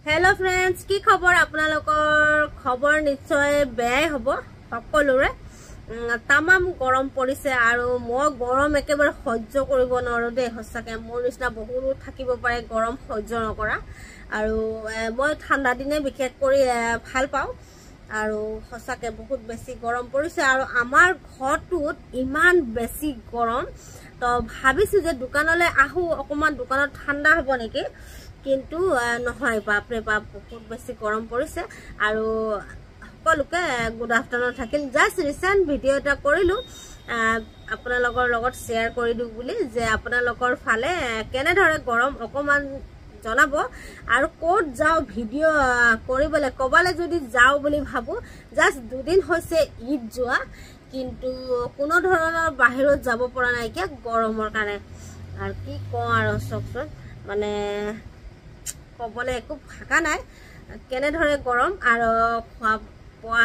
hello friends की खबर आपनालोकर खबर निश्चय बेयाई हबो सकलोरे तमाम गरम परिसे आरो মই गरम एकेबारे सह्य करिब नरो दे हसाके मोर निसना बहु থাকিব পাৰে गरम सह्य नकरा आरो মই ঠান্ডা দিনে বিশেষ কৰি ভাল পাও आरो हसाके बहुत बेसी गरम परिसे आरो आमार घरटुत इमान बेसी गरम तो भाबिसु जे दुकानले आहु अकमान दुकाনত ঠান্ডা हबो नेकी किन्तु নহয় बापरे बाप बहुत बेसी गरम परिसे आरो সকলোকে गुड आफ्टरनून থাকিল জাস্ট ৰিসেন্ট ভিডিও এটা কৰিলো আপোনালোকৰ লগত শেয়াৰ কৰি দিও বুলি যে আপোনালোকৰ ফালে কেনে ধৰে গৰম অকমান জনাব আৰু কোড যাও ভিডিও কৰিবলে কবালে যদি যাও বুলি ভাবো জাস্ট দুদিন হৈছে ঈদ যোৱা কিন্তু কোনো ধৰণৰ বাহিৰত যাব পৰা নাই কি গৰমৰ কাৰণে আৰু কি ক আৰু সকসন মানে কবলে একো ভাকা নাই কেনে ধৰে গৰম আৰু খোৱা পোৱা